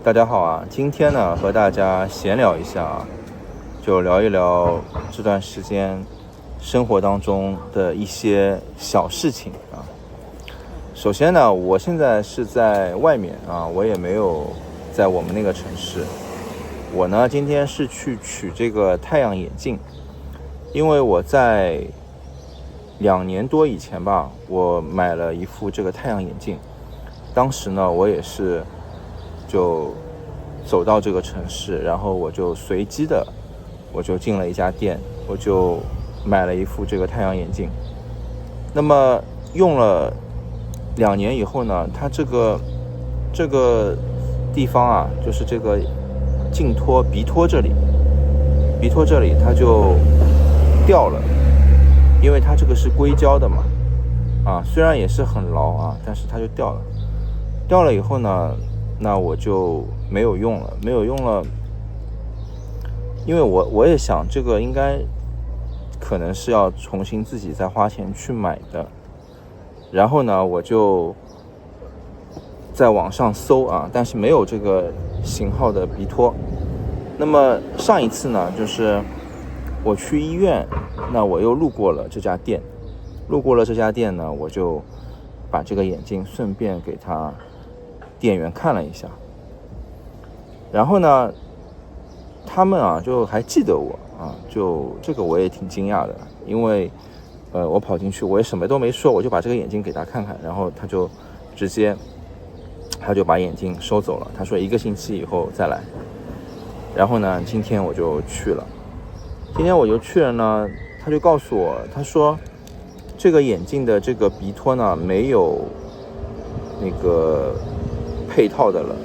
大家好啊，今天呢和大家闲聊一下啊，就聊一聊这段时间生活当中的一些小事情啊。首先呢，我现在是在外面啊，我也没有在我们那个城市。我呢今天是去取这个太阳眼镜，因为我在2年多以前吧，我买了一副这个太阳眼镜。当时呢，我也是就走到这个城市，然后我就随机的我就进了一家店，我就买了一副这个太阳眼镜。那么用了2年以后呢，它这个地方啊，就是这个镜托鼻托这里它就掉了，因为它这个是硅胶的嘛，虽然也是很牢啊，但是它就掉了以后呢，那我就没有用了，因为我也想这个应该可能是要重新自己再花钱去买的。然后呢，我就在网上搜啊，但是没有这个型号的鼻托。那么上一次呢，就是我去医院，那我又路过了这家店呢，我就把这个眼镜顺便给他店员看了一下。然后呢，他们就还记得我就这个我也挺惊讶的，因为我跑进去，我也什么都没说，我就把这个眼镜给他看看，然后他就直接把眼镜收走了，他说1个星期以后再来。然后呢，今天我就去了呢，他就告诉我，他说这个眼镜的这个鼻托呢没有那个配套的了，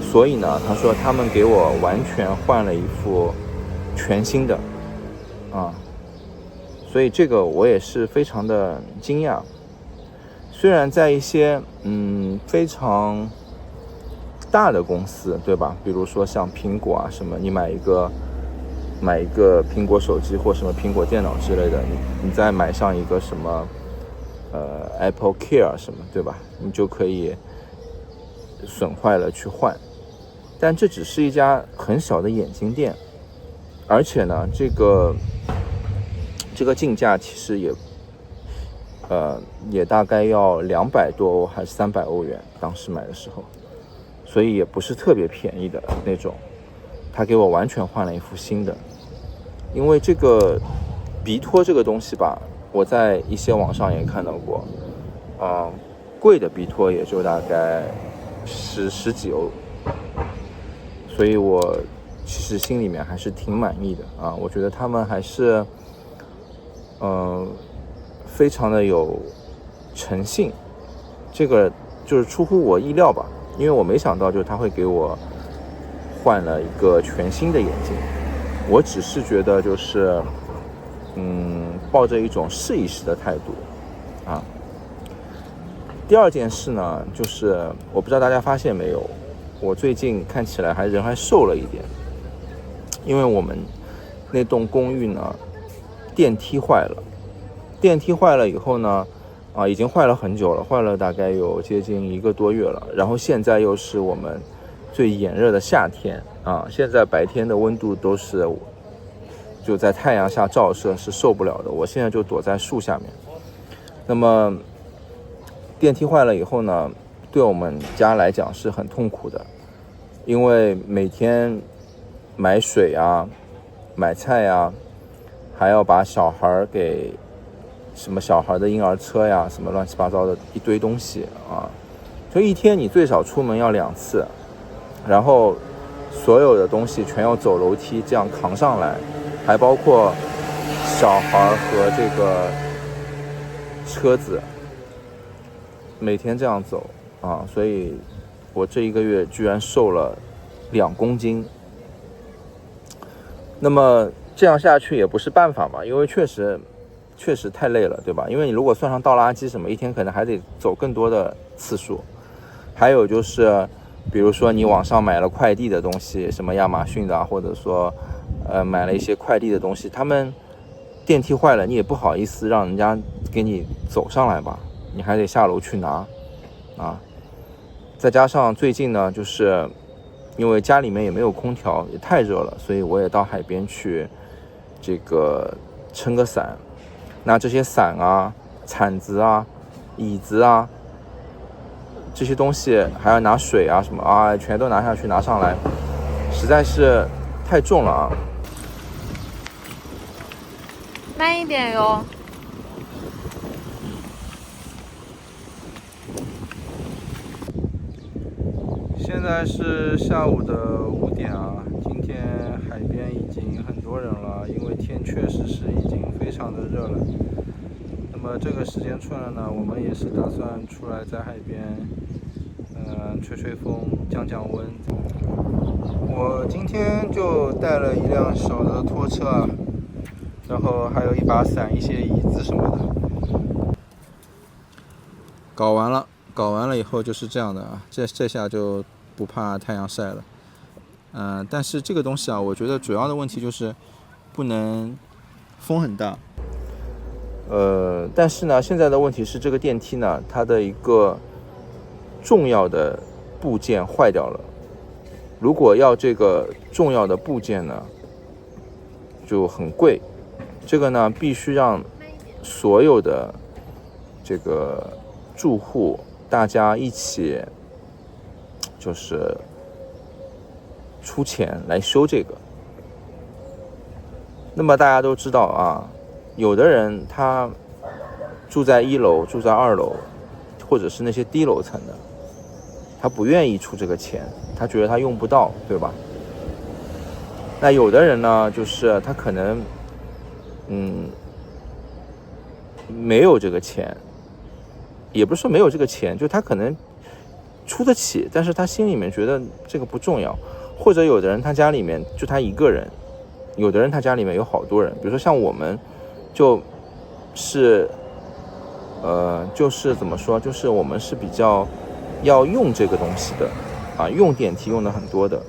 所以呢，他说他们给我完全换了一副全新的所以这个我也是非常的惊讶。虽然在一些非常大的公司，对吧？比如说像苹果什么，你买一个苹果手机或什么苹果电脑之类的，你再买上一个什么Apple Care 什么，对吧？你就可以损坏了去换。但这只是一家很小的眼镜店，而且呢，这个进价其实也大概要200多欧还是300欧元，当时买的时候，所以也不是特别便宜的那种。他给我完全换了一副新的，因为这个鼻托这个东西吧，我在一些网上也看到过，贵的鼻托也就大概十几欧，所以我其实心里面还是挺满意的我觉得他们还是非常的有诚信，这个就是出乎我意料吧，因为我没想到就是他会给我换了一个全新的眼镜。我只是觉得就是抱着一种试一试的态度第二件事呢，就是我不知道大家发现没有，我最近看起来人还瘦了一点，因为我们那栋公寓呢电梯坏了以后呢已经坏了很久了，坏了大概有接近1个多月了，然后现在又是我们最炎热的夏天现在白天的温度都是就在太阳下照射，是受不了的，我现在就躲在树下面。那么电梯坏了以后呢，对我们家来讲是很痛苦的，因为每天买水买菜还要把小孩给什么小孩的婴儿车什么乱七八糟的一堆东西就一天你最少出门要2次，然后所有的东西全要走楼梯这样扛上来，还包括小孩和这个车子每天这样走所以我这1个月居然瘦了2公斤。那么这样下去也不是办法嘛，因为确实太累了，对吧？因为你如果算上倒垃圾什么，一天可能还得走更多的次数。还有就是比如说你网上买了快递的东西，什么亚马逊的或者说买了一些快递的东西，他们电梯坏了，你也不好意思让人家给你走上来吧，你还得下楼去拿再加上最近呢，就是因为家里面也没有空调，也太热了，所以我也到海边去这个撑个伞。那这些伞啊、铲子啊、椅子啊这些东西，还要拿水啊什么啊，全都拿下去拿上来，实在是太重了啊。慢一点哟。现在是下午的5点啊，今天海边已经很多人了，因为天确实是已经非常的热了。那么这个时间出来呢，我们也是打算出来在海边，吹吹风，降降温。我今天就带了一辆小的拖车，然后还有一把伞、一些椅子什么的。搞完了以后就是这样的啊，这下就不怕太阳晒了。但是这个东西啊，我觉得主要的问题就是不能风很大。但是呢，现在的问题是这个电梯呢，它的一个重要的部件坏掉了。如果要这个重要的部件呢，就很贵。这个呢，必须让所有的这个住户大家一起就是出钱来修这个。那么大家都知道啊，有的人他住在1楼、住在2楼，或者是那些低楼层的，他不愿意出这个钱，他觉得他用不到，对吧？那有的人呢，就是他可能没有这个钱，也不是说没有这个钱，就他可能出得起，但是他心里面觉得这个不重要。或者有的人他家里面就他一个人，有的人他家里面有好多人，比如说像我们就是怎么说，就是我们是比较要用这个东西的啊，用电梯用的很多的。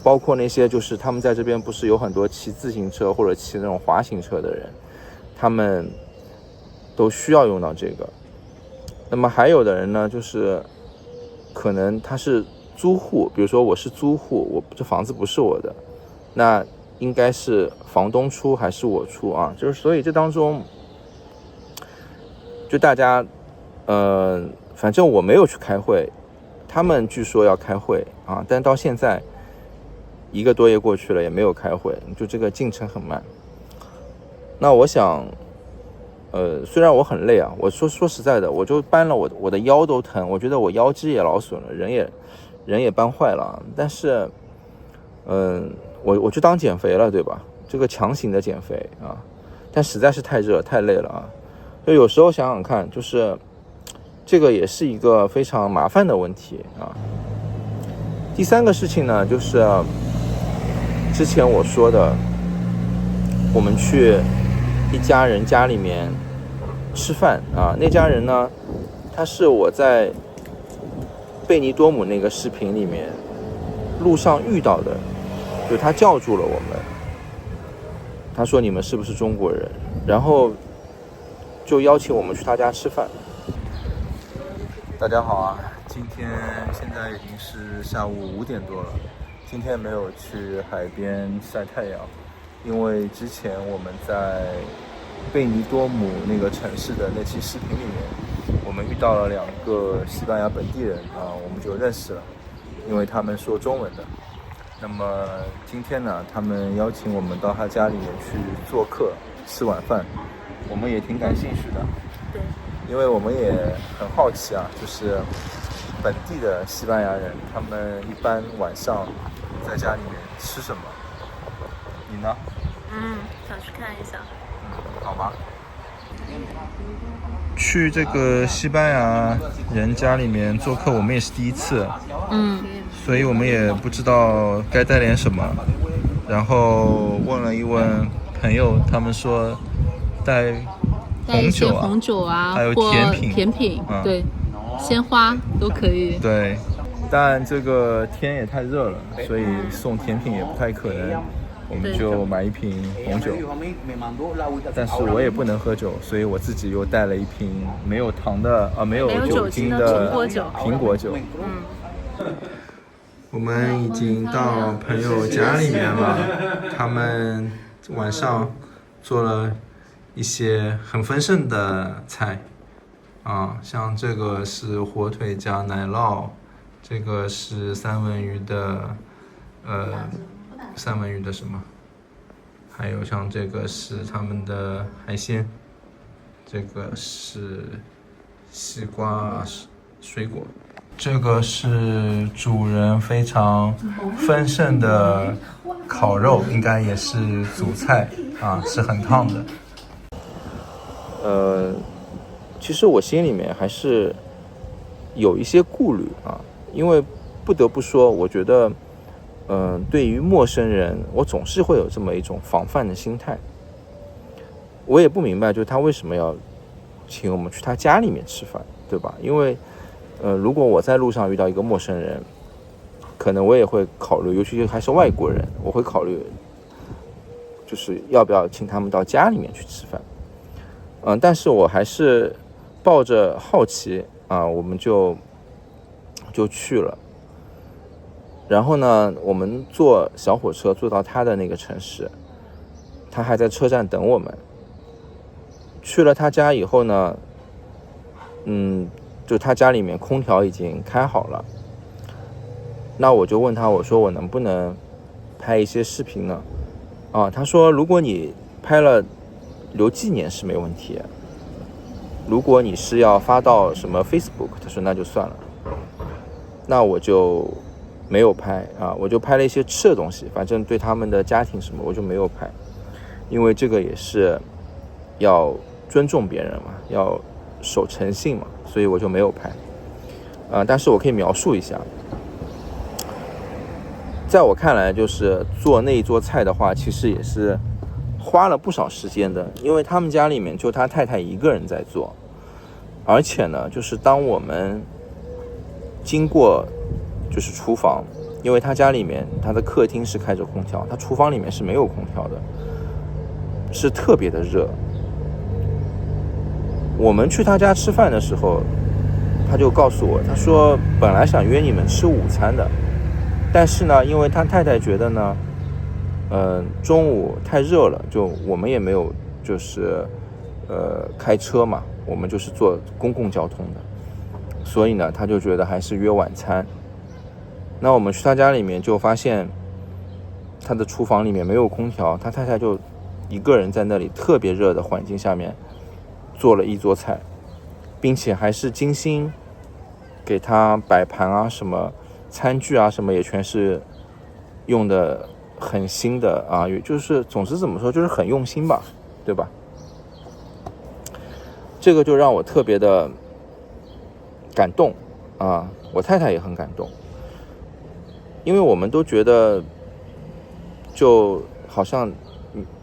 包括那些就是他们在这边不是有很多骑自行车或者骑那种滑行车的人，他们都需要用到这个。那么还有的人呢，就是可能他是租户，比如说我是租户，我这房子不是我的，那应该是房东出还是我出啊？就是所以这当中就大家反正我没有去开会，他们据说要开会啊，但到现在1个多月过去了也没有开会，就这个进程很慢。那我想虽然我很累啊，我说实在的，我就搬了我的腰都疼，我觉得我腰肌也劳损了，人也搬坏了，但是我就当减肥了，对吧？这个强行的减肥啊，但实在是太热太累了啊。就有时候想想看，就是这个也是一个非常麻烦的问题啊。第3个事情呢，就是之前我说的，我们去一家人家里面吃饭啊，那家人呢，他是我在贝尼多姆那个视频里面路上遇到的，就他叫住了我们，他说你们是不是中国人，然后就邀请我们去他家吃饭。大家好啊，现在已经是下午5点多了，今天没有去海边晒太阳，因为之前我们在贝尼多姆那个城市的那期视频里面，我们遇到了2个西班牙本地人啊，我们就认识了，因为他们说中文的。那么今天呢，他们邀请我们到他家里面去做客吃晚饭，我们也挺感兴趣的。对，因为我们也很好奇啊，就是本地的西班牙人，他们一般晚上在家里面吃什么？你呢？想去看一下。好吧。去这个西班牙人家里面做客，我们也是第一次，所以我们也不知道该带点什么，然后问了一问朋友，他们说带红酒啊，还有甜品，对，鲜花都可以。对，但这个天也太热了，所以送甜品也不太可能，我们就买一瓶红酒。但是我也不能喝酒，所以我自己又带了一瓶没有糖的没有酒精的苹果酒。我们已经到朋友家里面了，他们晚上做了一些很丰盛的菜啊，像这个是火腿加奶酪，这个是三文鱼的什么？还有像这个是他们的海鲜，这个是西瓜水果，这个是主人非常丰盛的烤肉，应该也是主菜啊，是很烫的。其实我心里面还是有一些顾虑啊，因为不得不说，我觉得对于陌生人，我总是会有这么一种防范的心态。我也不明白，就是他为什么要请我们去他家里面吃饭，对吧？因为如果我在路上遇到一个陌生人，可能我也会考虑，尤其还是外国人，我会考虑就是要不要请他们到家里面去吃饭。但是我还是抱着好奇啊，我们就去了。然后呢，我们坐小火车坐到他的那个城市，他还在车站等我们。去了他家以后呢，就他家里面空调已经开好了。那我就问他，我说我能不能拍一些视频呢？他说如果你拍了留纪念是没问题，如果你是要发到什么 Facebook， 他说那就算了。那我就没有拍啊，我就拍了一些吃的东西，反正对他们的家庭什么我就没有拍，因为这个也是要尊重别人嘛，要守诚信嘛，所以我就没有拍。但是我可以描述一下，在我看来，就是做那一桌菜的话，其实也是花了不少时间的，因为他们家里面就他太太一个人在做，而且呢，就是当我们经过就是厨房，因为他家里面他的客厅是开着空调，他厨房里面是没有空调的，是特别的热。我们去他家吃饭的时候，他就告诉我，他说本来想约你们吃午餐的，但是呢，因为他太太觉得呢中午太热了，就我们也没有就是开车嘛，我们就是坐公共交通的，所以呢他就觉得还是约晚餐。那我们去他家里面就发现他的厨房里面没有空调，他太太就一个人在那里特别热的环境下面做了一桌菜，并且还是精心给他摆盘啊，什么餐具啊什么也全是用的很新的啊，也就是总之怎么说就是很用心吧，对吧？这个就让我特别的感动啊，我太太也很感动，因为我们都觉得就好像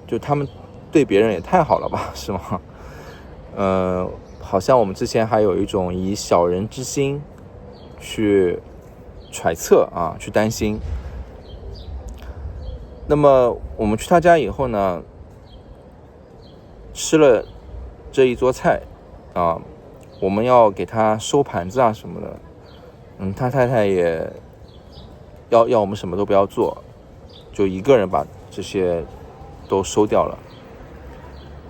就他们对别人也太好了吧，是吗？好像我们之前还有一种以小人之心去揣测啊，去担心。那么我们去他家以后呢，吃了这一桌菜啊，我们要给他收盘子啊什么的，他太太也要我们什么都不要做，就一个人把这些都收掉了。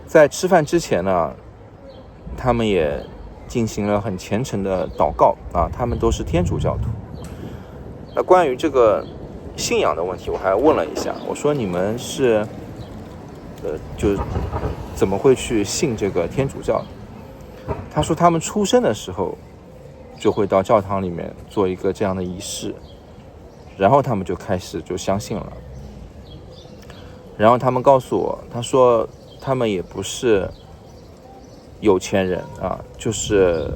在吃饭之前呢，他们也进行了很虔诚的祷告啊，他们都是天主教徒。那关于这个信仰的问题，我还问了一下，我说你们是就怎么会去信这个天主教？他说他们出生的时候就会到教堂里面做一个这样的仪式，然后他们就开始就相信了。然后他们告诉我，他说他们也不是有钱人啊，就是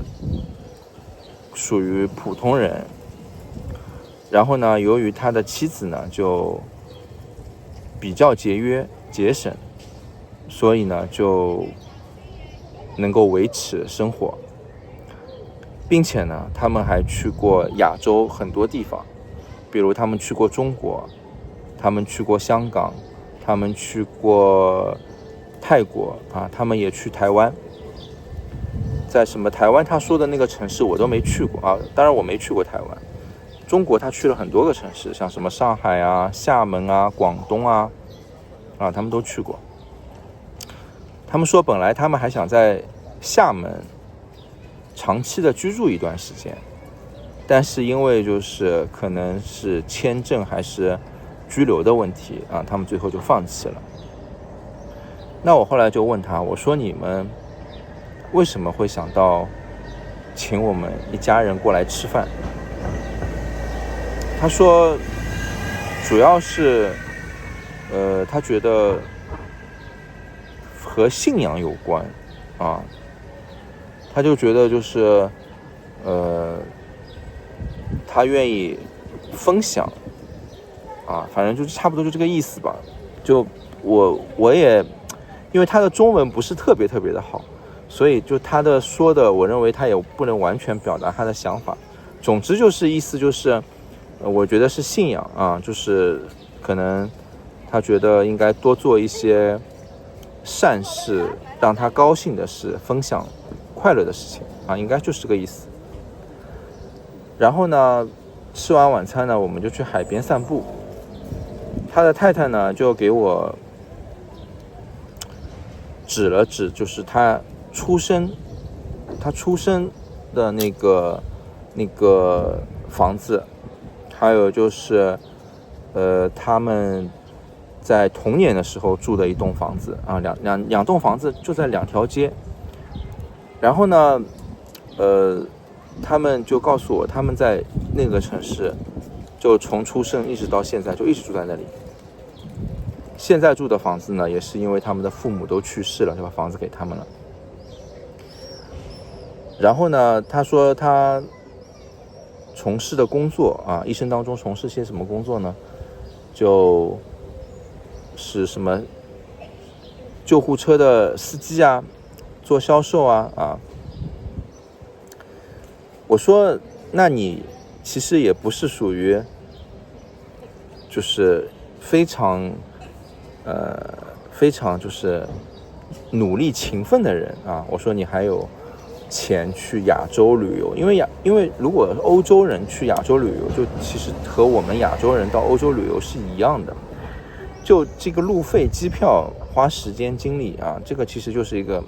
属于普通人。然后呢，由于他的妻子呢就比较节约节省，所以呢就能够维持生活，并且呢他们还去过亚洲很多地方，比如他们去过中国，他们去过香港，他们去过泰国啊，他们也去台湾。在什么台湾他说的那个城市我都没去过啊，当然我没去过台湾，中国他去了很多个城市，像什么上海啊、厦门啊、广东啊，他们都去过。他们说本来他们还想在厦门长期的居住一段时间，但是因为就是可能是签证还是居留的问题他们最后就放弃了。那我后来就问他，我说你们为什么会想到请我们一家人过来吃饭？他说主要是他觉得和信仰有关他就觉得就是他愿意分享反正就差不多就这个意思吧。就我也因为他的中文不是特别的好，所以就他的说的，我认为他也不能完全表达他的想法。总之就是意思就是我觉得是信仰就是可能他觉得应该多做一些善事，让他高兴的事，分享快乐的事情应该就是这个意思。然后呢，吃完晚餐呢，我们就去海边散步。他的太太呢就给我指了指，就是他出生的那个房子，还有就是他们在童年的时候住的一栋房子两栋房子就在2条街。然后呢他们就告诉我，他们在那个城市就从出生一直到现在就一直住在那里。现在住的房子呢，也是因为他们的父母都去世了，就把房子给他们了。然后呢，他说他从事的工作一生当中从事些什么工作呢？就是什么救护车的司机做销售我说那你其实也不是属于就是非常就是努力勤奋的人我说你还有钱去亚洲旅游，因为如果欧洲人去亚洲旅游，就其实和我们亚洲人到欧洲旅游是一样的，就这个路费、机票、花时间、精力这个其实就是一个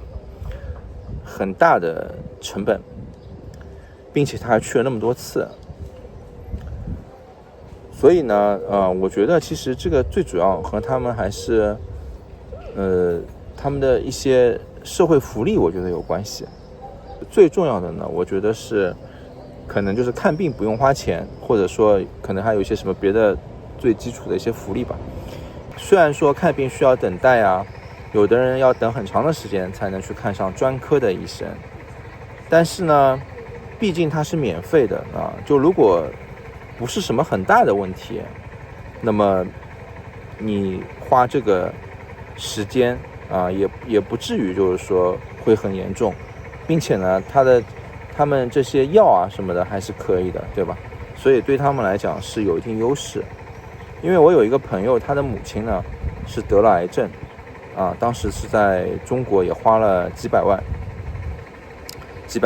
很大的成本，并且他还去了那么多次。所以呢我觉得其实这个最主要和他们还是他们的一些社会福利我觉得有关系。最重要的呢，我觉得是可能就是看病不用花钱，或者说可能还有一些什么别的最基础的一些福利吧。虽然说看病需要等待有的人要等很长的时间才能去看上专科的医生，但是呢毕竟它是免费的就如果不是什么很大的问题，那么你花这个时间也不至于就是说会很严重，并且呢他们这些药什么的还是可以的，对吧？所以对他们来讲是有一定优势。因为我有一个朋友，他的母亲呢是得了癌症当时是在中国也花了几百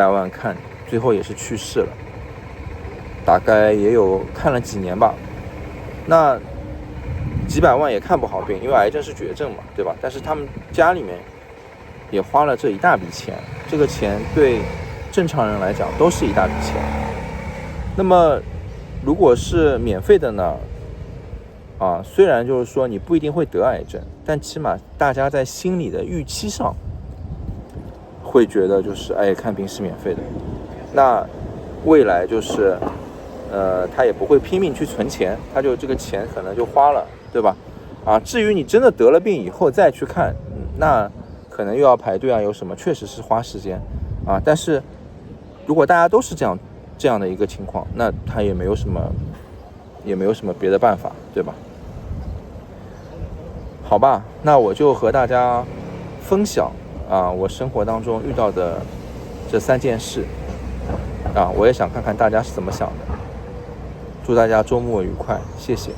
万看，最后也是去世了，大概也有看了几年吧。那几百万也看不好病，因为癌症是绝症嘛，对吧？但是他们家里面也花了这一大笔钱，这个钱对正常人来讲都是一大笔钱。那么如果是免费的呢虽然就是说你不一定会得癌症，但起码大家在心理的预期上会觉得就是看病是免费的，那未来就是他也不会拼命去存钱，他就这个钱可能就花了，对吧？至于你真的得了病以后再去看，那可能又要排队有什么，确实是花时间但是如果大家都是这样的一个情况，那他也没有什么别的办法，对吧？好吧，那我就和大家分享我生活当中遇到的这3件事我也想看看大家是怎么想的。祝大家周末愉快，谢谢。